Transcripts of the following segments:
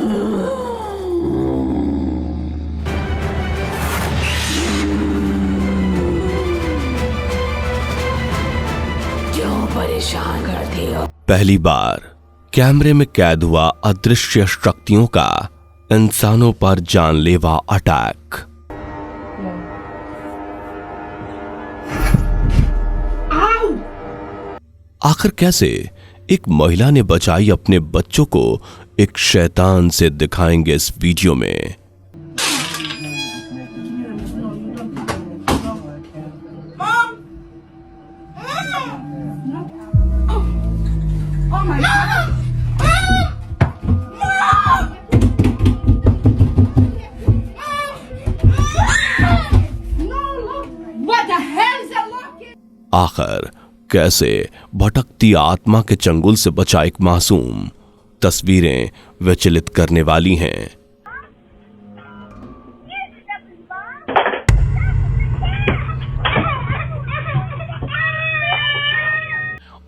क्यों परेशान करती हो? पहली बार कैमरे में कैद हुआ अदृश्य शक्तियों का इंसानों पर जानलेवा अटैक। आखिर कैसे एक महिला ने बचाई अपने बच्चों को एक शैतान से, दिखाएंगे इस वीडियो में। आखिर कैसे भटकती आत्मा के चंगुल से बचा एक मासूम। तस्वीरें विचलित करने वाली हैं।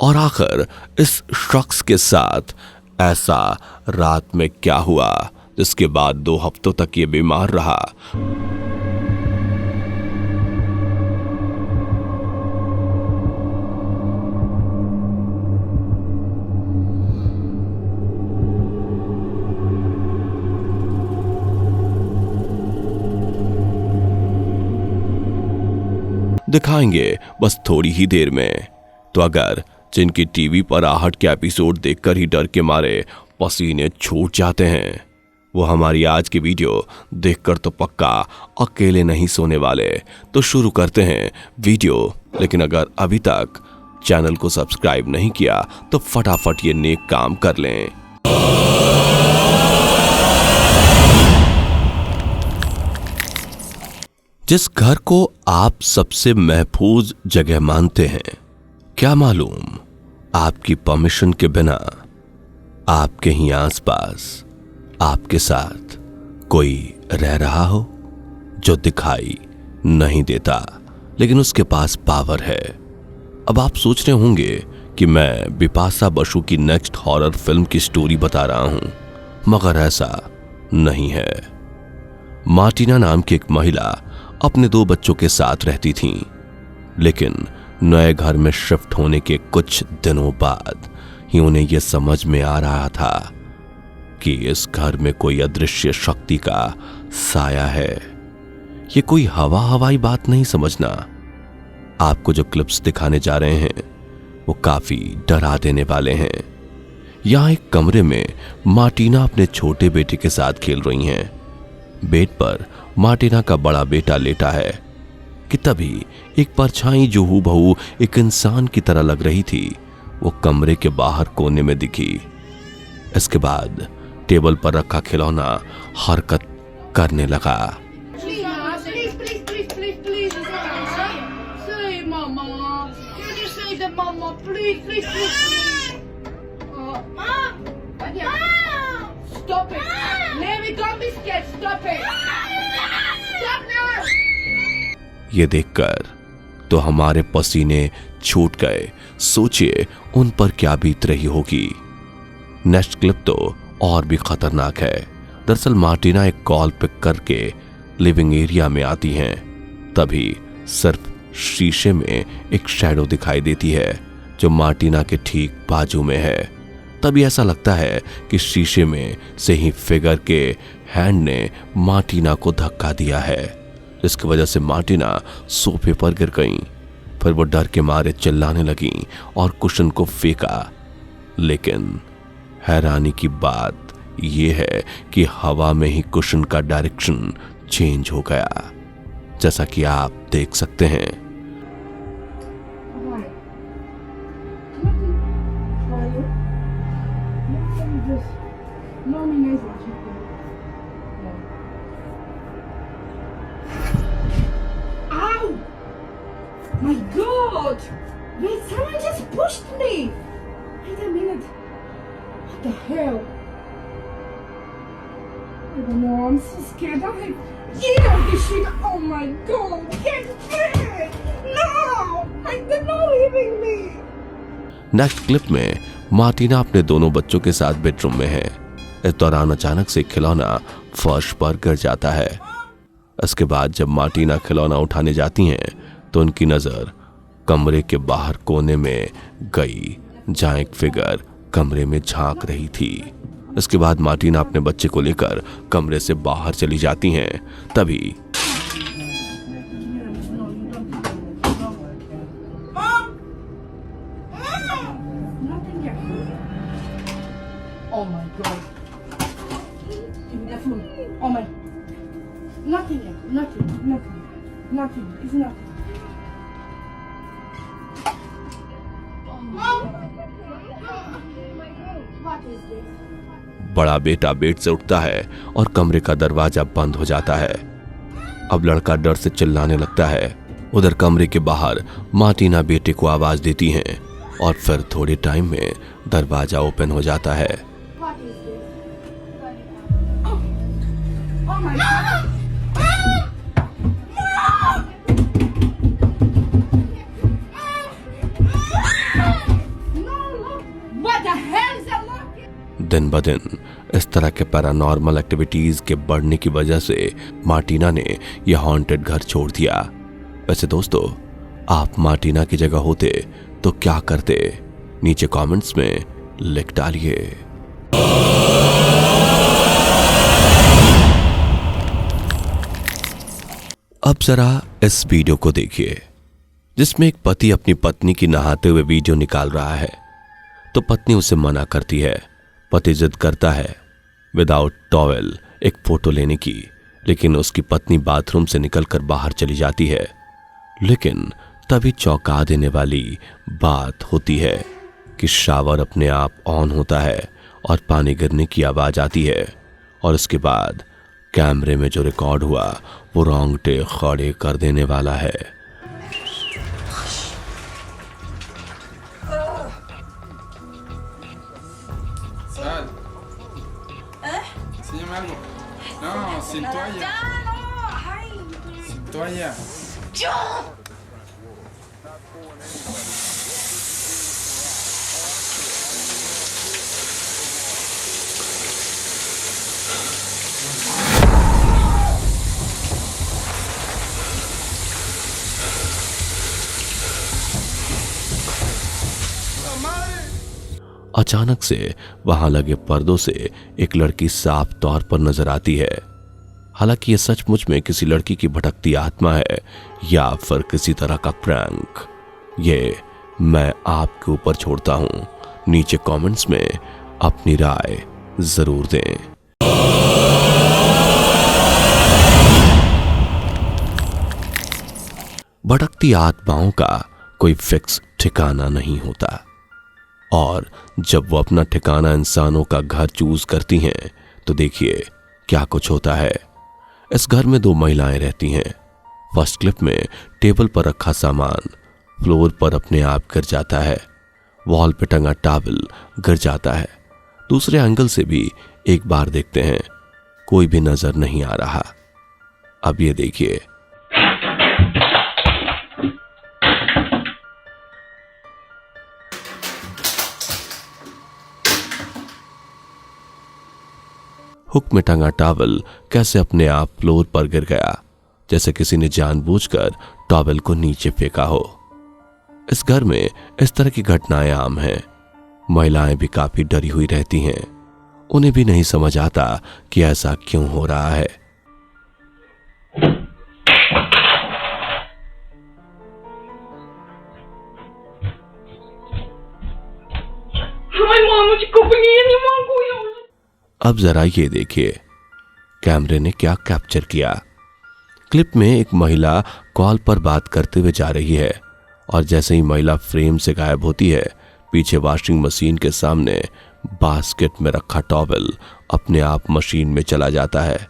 और आखिर इस शख्स के साथ ऐसा रात में क्या हुआ जिसके बाद 2 हफ्तों तक ये बीमार रहा। दिखाएंगे बस थोड़ी ही देर में। तो अगर जिनकी टीवी पर आहट के एपिसोड देखकर ही डर के मारे पसीने छूट जाते हैं, वो हमारी आज की वीडियो देखकर तो पक्का अकेले नहीं सोने वाले। तो शुरू करते हैं वीडियो। लेकिन अगर अभी तक चैनल को सब्सक्राइब नहीं किया तो फटाफट ये नेक काम कर लें। जिस घर को आप सबसे महफूज जगह मानते हैं, क्या मालूम आपकी परमिशन के बिना आपके ही आसपास आपके साथ कोई रह रहा हो जो दिखाई नहीं देता, लेकिन उसके पास पावर है। अब आप सोच रहे होंगे कि मैं बिपाशा बसु की नेक्स्ट हॉरर फिल्म की स्टोरी बता रहा हूं, मगर ऐसा नहीं है। मार्टिना नाम की एक महिला अपने 2 बच्चों के साथ रहती थी, लेकिन नए घर में शिफ्ट होने के कुछ दिनों बाद ही उन्हें यह समझ में आ रहा था कि इस घर में कोई अदृश्य शक्ति का साया है। ये कोई हवाई बात नहीं समझना। आपको जो क्लिप्स दिखाने जा रहे हैं वो काफी डरा देने वाले हैं। यहां एक कमरे में मार्टिना अपने छोटे बेटे के साथ खेल रही हैं। बेड पर मार्टिना का बड़ा बेटा लेटा है कि तभी एक परछाई जो हूबहू एक इंसान की तरह लग रही थी वो कमरे के बाहर कोने में दिखी। इसके बाद टेबल पर रखा खिलौना हरकत करने लगा। ये देखकर तो हमारे पसीने छूट गए। सोचिए उन पर क्या बीत रही होगी। नेक्स्ट क्लिप तो और भी खतरनाक है। दरअसल मार्टिना एक कॉल पिक करके लिविंग एरिया में आती हैं। तभी सिर्फ शीशे में एक शैडो दिखाई देती है जो मार्टिना के ठीक बाजू में है। तभी ऐसा लगता है कि शीशे में से ही फिगर के हैंड ने मार्टिना को धक्का दिया है, जिसकी वजह से मार्टिना सोफे पर गिर गईं। फिर वो डर के मारे चिल्लाने लगीं और कुशन को फेंका। लेकिन हैरानी की बात यह है कि हवा में ही कुशन का डायरेक्शन चेंज हो गया, जैसा कि आप देख सकते हैं। My God! Wait, someone just pushed me! Wait a minute. What the hell? I don't know, I'm so scared. I'm like, get out this shit! Oh my God! Get back! No! They're not leaving me! Next clip में Martina अपने दोनों बच्चों के साथ bedroom में है। इस दौरान अचानक से खिलौना फर्श पर गिर जाता है। इसके बाद जब मार्टिना खिलौना उठाने जाती हैं तो उनकी नजर कमरे के बाहर कोने में गई, जहां एक फिगर कमरे में झांक रही थी। इसके बाद मार्टिना अपने बच्चे को लेकर कमरे से बाहर चली जाती हैं। तभी Oh my god. Give me that phone. Oh my. Nothing yet. Nothing. It's nothing. What is this? बड़ा बेटा बेड से उठता है और कमरे का दरवाजा बंद हो जाता है। अब लड़का डर से चिल्लाने लगता है। उधर कमरे के बाहर मार्टिना बेटे को आवाज देती हैं और फिर थोड़े टाइम में दरवाजा ओपन हो जाता है। What is this? Oh my god. What the hell is that? दिन ब दिन इस तरह के पैरानॉर्मल एक्टिविटीज के बढ़ने की वजह से मार्टिना ने यह हॉन्टेड घर छोड़ दिया। वैसे दोस्तों, आप मार्टिना की जगह होते तो क्या करते? नीचे कमेंट्स में लिख डालिए। अब जरा इस वीडियो को देखिए, जिसमें एक पति अपनी पत्नी की नहाते हुए वीडियो निकाल रहा है तो पत्नी उसे मना करती है। पति जिद करता है विदाउट टॉवेल एक फोटो लेने की, लेकिन उसकी पत्नी बाथरूम से निकलकर बाहर चली जाती है। लेकिन तभी चौंका देने वाली बात होती है कि शावर अपने आप ऑन होता है और पानी गिरने की आवाज आती है, और उसके बाद कैमरे में जो रिकॉर्ड हुआ वो रोंगटे खड़े कर देने वाला है। Enséñame algo. No, sin toalla. Sin toalla. अचानक से वहां लगे पर्दों से एक लड़की साफ तौर पर नजर आती है। हालांकि यह सचमुच में किसी लड़की की भटकती आत्मा है या फिर किसी तरह का प्रैंक, ये मैं आपके ऊपर छोड़ता हूं। नीचे कमेंट्स में अपनी राय जरूर दें। भटकती आत्माओं का कोई फिक्स ठिकाना नहीं होता, और जब वो अपना ठिकाना इंसानों का घर चूज करती हैं तो देखिए क्या कुछ होता है। इस घर में दो महिलाएं रहती हैं। फर्स्ट क्लिप में टेबल पर रखा सामान फ्लोर पर अपने आप गिर जाता है, वॉल पे टंगा टॉवल गिर जाता है। दूसरे एंगल से भी एक बार देखते हैं, कोई भी नजर नहीं आ रहा। अब ये देखिए, हुक में टंगा टॉवल कैसे अपने आप फ्लोर पर गिर गया, जैसे किसी ने जानबूझकर टॉवल को नीचे फेंका हो। इस घर में इस तरह की घटनाएं आम हैं। महिलाएं भी काफी डरी हुई रहती हैं। उन्हें भी नहीं समझ आता कि ऐसा क्यों हो रहा है। अब जरा ये देखिए कैमरे ने क्या कैप्चर किया। क्लिप में एक महिला कॉल पर बात करते हुए जा रही है, और जैसे ही महिला फ्रेम से गायब होती है, पीछे वॉशिंग मशीन के सामने बास्केट में रखा टॉवल अपने आप मशीन में चला जाता है।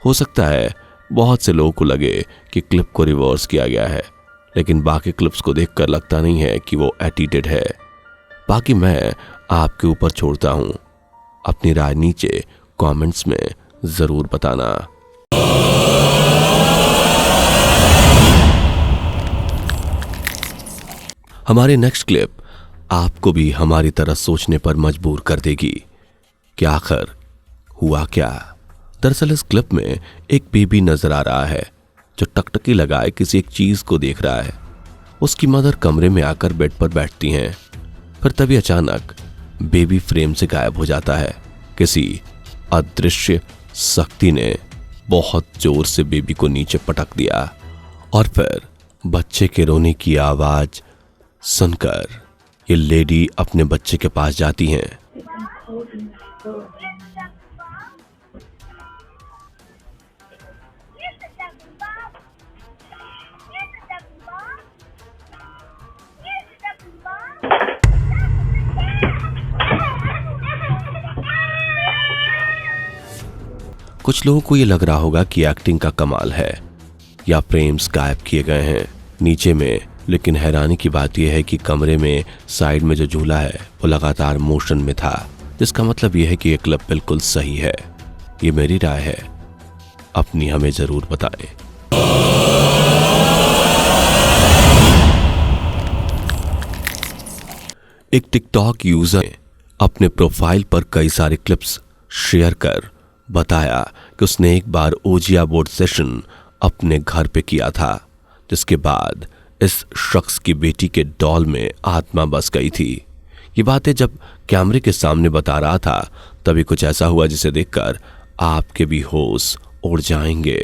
हो सकता है बहुत से लोगों को लगे कि क्लिप को रिवर्स किया गया है, लेकिन बाकी क्लिप्स को देखकर लगता नहीं है कि वो एडिटेड है। बाकी मैं आपके ऊपर छोड़ता हूं। अपनी राय नीचे कमेंट्स में जरूर बताना। हमारी नेक्स्ट क्लिप आपको भी हमारी तरह सोचने पर मजबूर कर देगी कि आखिर हुआ क्या। दरअसल इस क्लिप में एक बेबी नजर आ रहा है जो टकटकी लगाए किसी एक चीज को देख रहा है। उसकी मदर कमरे में आकर बेड पर बैठती हैं। फिर तभी अचानक बेबी फ्रेम से गायब हो जाता है। किसी अदृश्य शक्ति ने बहुत जोर से बेबी को नीचे पटक दिया और फिर बच्चे के रोने की आवाज सुनकर ये लेडी अपने बच्चे के पास जाती हैं। कुछ लोगों को ये लग रहा होगा कि एक्टिंग का कमाल है या फ्रेम्स गायब किए गए हैं नीचे में, लेकिन हैरानी की बात यह है कि कमरे में साइड में जो झूला है वो लगातार मोशन में था, जिसका मतलब यह है कि ये क्लिप बिल्कुल सही है। ये मेरी राय है, अपनी हमें जरूर बताएं। एक टिकटॉक यूजर ने अपने प्रोफाइल पर कई सारे क्लिप्स शेयर कर बताया कि उसने एक बार ओजिया बोर्ड सेशन अपने घर पे किया था, जिसके बाद इस शख्स की बेटी के डॉल में आत्मा बस गई थी। ये बातें जब कैमरे के सामने बता रहा था तभी कुछ ऐसा हुआ जिसे देखकर आपके भी होश उड़ जाएंगे।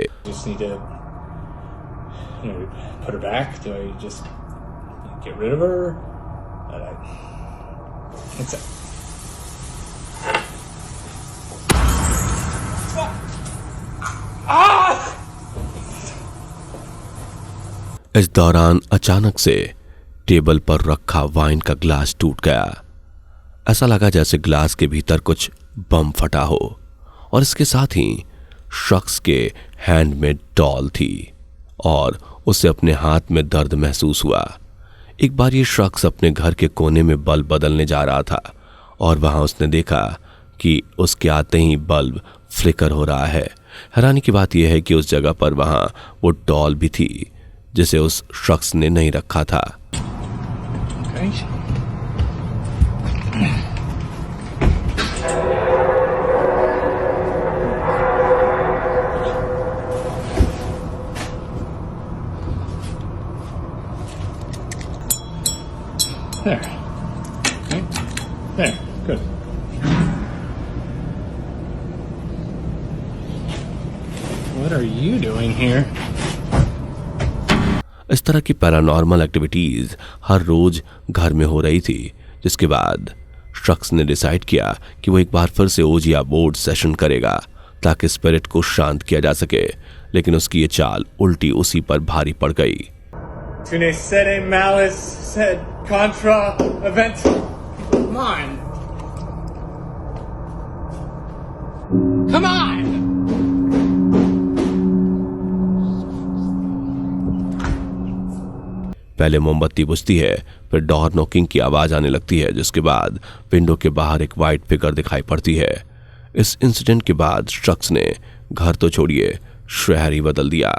इस दौरान अचानक से टेबल पर रखा वाइन का ग्लास टूट गया। ऐसा लगा जैसे ग्लास के भीतर कुछ बम फटा हो और इसके साथ ही शख्स के हैंड में डॉल थी और उसे अपने हाथ में दर्द महसूस हुआ। एक बार ये शख्स अपने घर के कोने में बल्ब बदलने जा रहा था और वहां उसने देखा कि उसके आते ही बल्ब फ्लिकर हो रहा है। हैरानी की बात यह है कि उस जगह पर वहां वो डॉल भी थी जिसे उस शख्स ने नहीं रखा था। There. Okay. There. Good. What are you doing here? इस तरह की पैरानॉर्मल एक्टिविटीज हर रोज घर में हो रही थी, जिसके बाद शख्स ने डिसाइड किया कि वो एक बार फिर से ओजिया बोर्ड सेशन करेगा ताकि स्पिरिट को शांत किया जा सके, लेकिन उसकी ये चाल उल्टी उसी पर भारी पड़ गई। Tune sede malis sed contra event mine. Come on! पहले मोमबत्ती बुझती है, फिर डोर नॉकिंग की आवाज आने लगती है, जिसके बाद विंडो के बाहर एक वाइट फिगर दिखाई पड़ती है। इस इंसिडेंट के बाद शख्स ने घर तो छोड़िए शहर ही बदल दिया।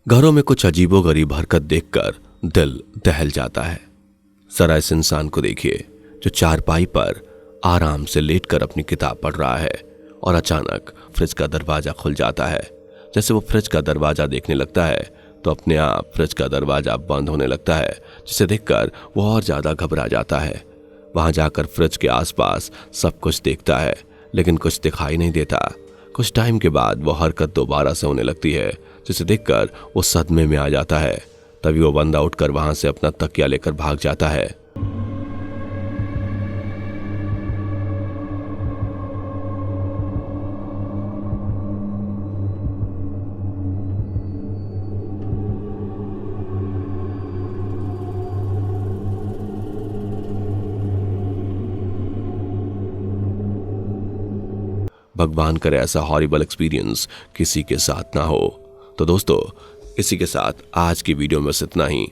घरों में कुछ अजीबोगरीब हरकत देखकर दिल दहल जाता है। जरा इस इंसान को देखिए जो चारपाई पर आराम से लेटकर अपनी किताब पढ़ रहा है और अचानक फ्रिज का दरवाजा खुल जाता है। जैसे वो फ्रिज का दरवाजा देखने लगता है तो अपने आप फ्रिज का दरवाजा बंद होने लगता है, जिसे देखकर वो और ज्यादा घबरा जाता है। वहां जाकर फ्रिज के आसपास सब कुछ देखता है लेकिन कुछ दिखाई नहीं देता। कुछ टाइम के बाद वो हरकत दोबारा से होने लगती है, जिसे देखकर वो सदमे में आ जाता है। तभी वो बंदा उठकर वहां से अपना तकिया लेकर भाग जाता है। भगवान करे ऐसा हॉरिबल एक्सपीरियंस किसी के साथ ना हो। तो दोस्तों, इसी के साथ आज की वीडियो में बस इतना ही।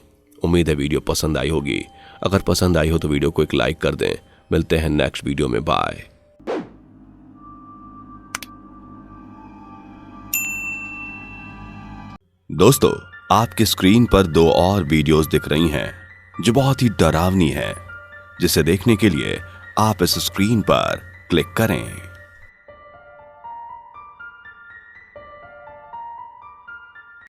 उम्मीद है वीडियो पसंद आई होगी। अगर पसंद आई हो तो वीडियो को एक लाइक कर दें। मिलते हैं नेक्स्ट वीडियो में। बाय। दोस्तों, आपके स्क्रीन पर 2 और वीडियोस दिख रही हैं जो बहुत ही डरावनी है, जिसे देखने के लिए आप इस स्क्रीन पर क्लिक करें।